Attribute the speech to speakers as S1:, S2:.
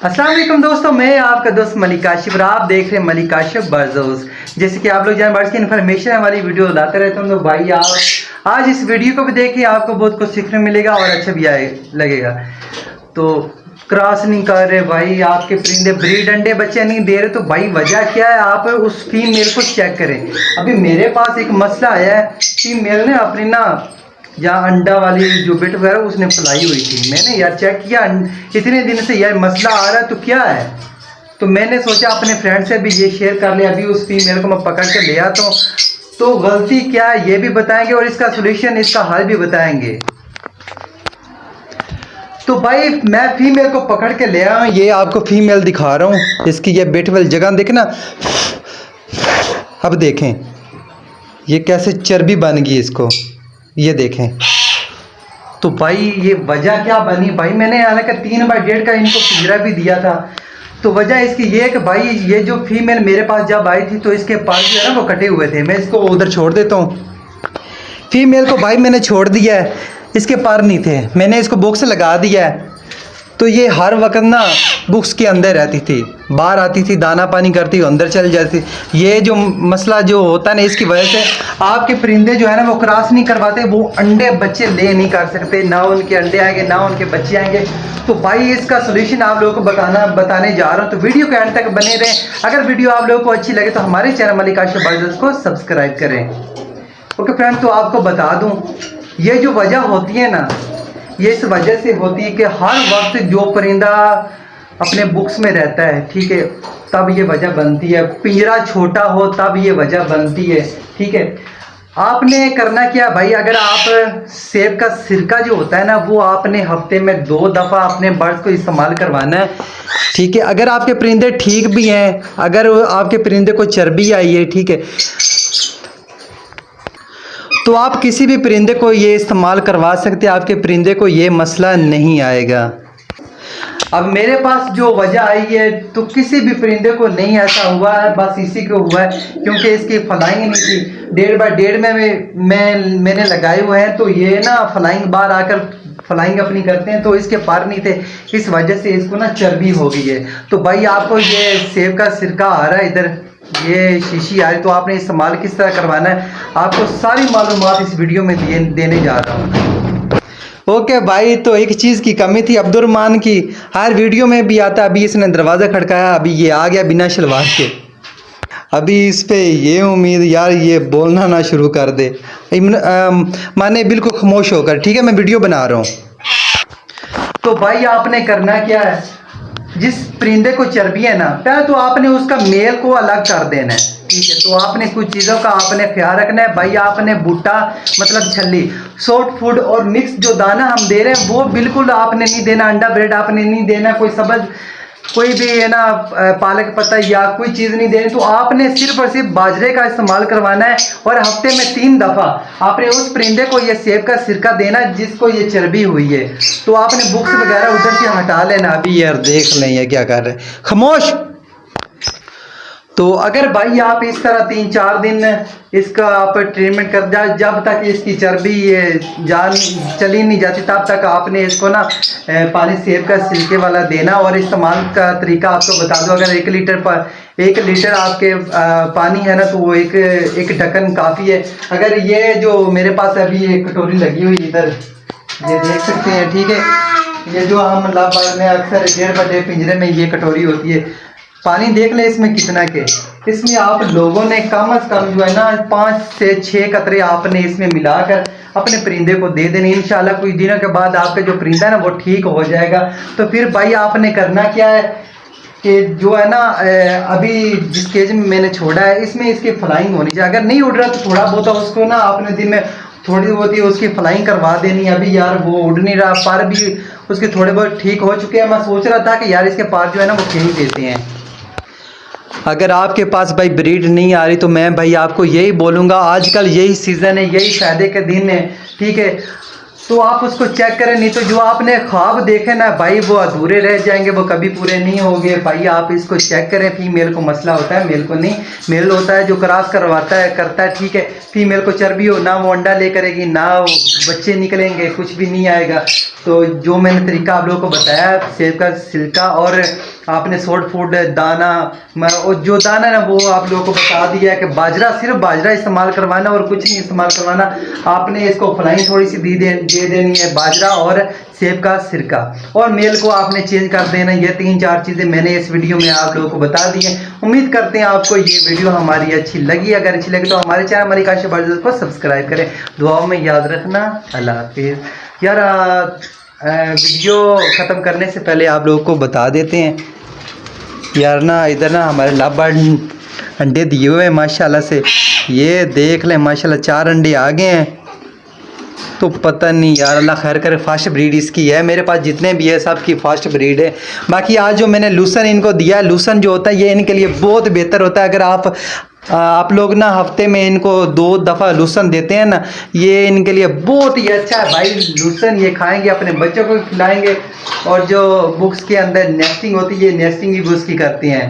S1: अस्सलाम वालेकुम दोस्तों, मैं आपका दोस्त मलिक काशिफ और आप देख रहे हैं मलिक काशिफ बर्ड्स। जैसे कि आप लोग जान बर्ड्स की इन्फॉर्मेशन वाली वीडियो लाते रहते हैं तो भाई आप आज इस वीडियो को भी देखिए, आपको बहुत कुछ सीखने मिलेगा और अच्छा भी लगेगा। तो क्रॉस नहीं कर रहे भाई, आपके परिंदे ब्रीड अंडे बच्चे नहीं दे रहे, तो भाई वजह क्या है? आप उस फीमेल को चेक करें। अभी मेरे पास एक मसला आया है, फीमेल ने अपनी ना जहाँ अंडा वाली जो बिट वगैरह उसने फैलाई हुई थी। मैंने यार चेक किया, इतने दिन से यार मसला आ रहा है, तो क्या है? तो मैंने सोचा अपने फ्रेंड से भी ये शेयर कर लिया। अभी उस फीमेल को मैं पकड़ के ले आता हूँ, तो गलती क्या है ये भी बताएंगे और इसका सोल्यूशन, इसका हल भी बताएंगे। तो भाई मैं फीमेल को पकड़ के ले आया हूँ, ये आपको फीमेल दिखा रहा हूँ। इसकी ये बिट वाली जगह देखना, अब देखें ये कैसे चर्बी बन गई इसको, ये देखें। तो भाई ये वजह क्या बनी? भाई मैंने हालांकि 3x1.5 का इनको पिंजरा भी दिया था। तो वजह इसकी ये कि भाई ये जो फीमेल मेरे पास जब आई थी तो इसके पर जो है ना वो कटे हुए थे। मैं इसको उधर छोड़ देता हूँ। फीमेल को भाई मैंने छोड़ दिया है, इसके पर नहीं थे, मैंने इसको बुक्स लगा दिया है। तो ये हर वक्त ना बुक्स के अंदर रहती थी, बाहर आती थी, दाना पानी करती, अंदर चल जाती। ये जो मसला जो होता है ना, इसकी वजह से आपके परिंदे जो है ना वो क्रॉस नहीं करवाते, वो अंडे बच्चे ले नहीं कर सकते, ना उनके अंडे आएंगे ना उनके बच्चे आएंगे। तो भाई इसका सोल्यूशन आप लोगों को बताने जा रहा हूँ, तो वीडियो के एंड तक बने रहें। अगर वीडियो आप लोगों को अच्छी लगे तो हमारे चैनल मलिक काशिफ बर्ड्स को सब्सक्राइब करें। ओके फ्रेंड, तो आपको बता दूँ ये जो वजह होती है ना, ये इस वजह से होती है कि हर वक्त जो परिंदा अपने बुक्स में रहता है, ठीक है, तब ये वजह बनती है। पिंजरा छोटा हो तब ये वजह बनती है, ठीक है। आपने करना क्या भाई, अगर आप सेब का सिरका जो होता है ना वो आपने हफ्ते में 2 दफ़ा अपने बर्ड्स को इस्तेमाल करवाना है, ठीक है। अगर आपके परिंदे ठीक भी हैं, अगर आपके परिंदे को चर्बी आई है, ठीक है, तो आप किसी भी परिंदे को ये इस्तेमाल करवा सकते हैं, आपके परिंदे को ये मसला नहीं आएगा। अब मेरे पास जो वजह आई है तो किसी भी परिंदे को नहीं ऐसा हुआ है, बस इसी को हुआ है क्योंकि इसकी फ्लाइंग नहीं थी। 1.5x1.5 में मैंने लगाए हुए हैं, तो ये ना फ्लाइंग बाहर आकर फ्लाइंग अपनी करते हैं, तो इसके पार नहीं थे, इस वजह से इसको ना चर्बी हो गई है। तो भाई आपको ये सेब का सिरका आ रहा है, इधर ये शीशी आ रही, तो आपने इस्तेमाल किस तरह करवाना है आपको सारी मालूमात इस वीडियो में देने जा रहा हूँ। ओके भाई, तो एक चीज़ की कमी थी अब्दुर्रहमान की, हर वीडियो में भी आता। अभी इसने दरवाज़ा खड़काया, अभी ये आ गया बिना शलवार के। अभी इस पे ये उम्मीद यार ये बोलना ना शुरू कर दे, माने बिल्कुल खामोश होकर, ठीक है, मैं वीडियो बना रहा हूँ। तो भाई आपने करना क्या है, जिस परिंदे को चर्बी है ना, पहले तो आपने उसका मेल को अलग कर देना है, ठीक है। तो आपने कुछ चीज़ों का आपने ख्याल रखना है भाई। आपने भुट्टा मतलब छल्ली, सॉफ्ट फूड और मिक्स जो दाना हम दे रहे हैं वो बिल्कुल आपने नहीं देना। अंडा ब्रेड आपने नहीं देना, कोई सब्ज कोई भी है ना पालक पत्ता या कोई चीज़ नहीं देनी। तो आपने सिर्फ और सिर्फ बाजरे का इस्तेमाल करवाना है और हफ्ते में 3 दफ़ा आपने उस परिंदे को ये सेब का सिरका देना जिसको ये चर्बी हुई है। तो आपने बुक्स वगैरह उधर से हटा लेना। अभी यार देख लें ये क्या कर रहे हैं, खामोश। तो अगर भाई आप इस तरह 3-4 दिन इसका आप ट्रीटमेंट कर जाए, जब तक इसकी चर्बी जान चली नहीं जाती तब तक आपने इसको ना पानी सेब का सिरके वाला देना। और इस्तेमाल का तरीका आपको बता दो, अगर 1 लीटर आपके पानी है ना तो वो एक ढक्कन काफ़ी है। अगर ये जो मेरे पास अभी एक कटोरी लगी हुई इधर ये देख सकते हैं, ठीक है, ये जो हम लाभ में अक्सर 1.5x1.5 पिंजरे में ये कटोरी होती है, पानी देख ले इसमें कितना के। इसमें आप लोगों ने कम से कम जो है ना 5 से 6 कतरे आपने इसमें मिलाकर अपने परिंदे को दे देने। इंशाल्लाह कुछ दिनों के बाद आपका जो परिंदा है ना वो ठीक हो जाएगा। तो फिर भाई आपने करना क्या है कि जो है ना अभी जिस केज में मैंने छोड़ा है इसमें इसकी फ्लाइंग होनी चाहिए। अगर नहीं उड़ रहा तो थोड़ा बहुत उसको ना आपने दिन में थोड़ी बहुत ही उसकी फ्लाइंग करवा देनी। अभी यार वो उड़ नहीं रहा, पर भी उसके थोड़े बहुत ठीक हो चुके हैं। मैं सोच रहा था कि यार इसके पार जो है ना वो खींच देते हैं। अगर आपके पास भाई ब्रीड नहीं आ रही तो मैं भाई आपको यही बोलूँगा, आजकल यही सीज़न है, यही फ़ायदे के दिन है, ठीक है। तो आप उसको चेक करें, नहीं तो जो आपने ख्वाब देखे ना भाई वो अधूरे रह जाएंगे, वो कभी पूरे नहीं होंगे। भाई आप इसको चेक करें। फीमेल को मसला होता है, मेल को नहीं। मेल होता है जो क्रॉस करवाता है करता है, ठीक है। फीमेल को चर्बी हो ना वो अंडा ले करेगी ना वो बच्चे निकलेंगे, कुछ भी नहीं आएगा। तो जो मैंने तरीका आप लोगों को बताया सेब का छिलका और आपने सॉल्ट फूड दाना और जो दाना ना वो आप लोगों को बता दिया है कि बाजरा, सिर्फ बाजरा इस्तेमाल करवाना और कुछ नहीं इस्तेमाल करवाना। आपने इसको फ्लाइंग थोड़ी सी दे देनी है, बाजरा और सेब का सिरका, और मेल को आपने चेंज कर देना। ये 3-4 चीज़ें मैंने इस वीडियो में आप लोगों को बता दी हैं। उम्मीद करते हैं आपको ये वीडियो हमारी अच्छी लगी। अगर अच्छी लगी तो हमारे चैनल मलिक आशिफ बाजवा को सब्सक्राइब करें। दुआओं में याद रखना। अल्लाह हाफिज़। यार वीडियो ख़त्म करने से पहले आप लोगों को बता देते हैं यार ना, इधर ना हमारे लव बर्ड अंडे दिए हुए हैं माशाल्लाह से। ये देख लें माशाल्लाह 4 अंडे आ गए हैं। तो पता नहीं यार, अल्लाह खैर करे, फास्ट ब्रीड इसकी है। मेरे पास जितने भी है सब की फास्ट ब्रीड है। बाकी आज जो मैंने लूसन इनको दिया है, लूसन जो होता है ये इनके लिए बहुत बेहतर होता है। अगर आप लोग ना हफ्ते में इनको 2 दफ़ा लूसन देते हैं ना, ये इनके लिए बहुत ही अच्छा है भाई। लूसन ये खाएंगे, अपने बच्चों को खिलाएंगे, और जो बुक्स के अंदर नेस्टिंग होती है, ये नेस्टिंग भी उसकी करती हैं।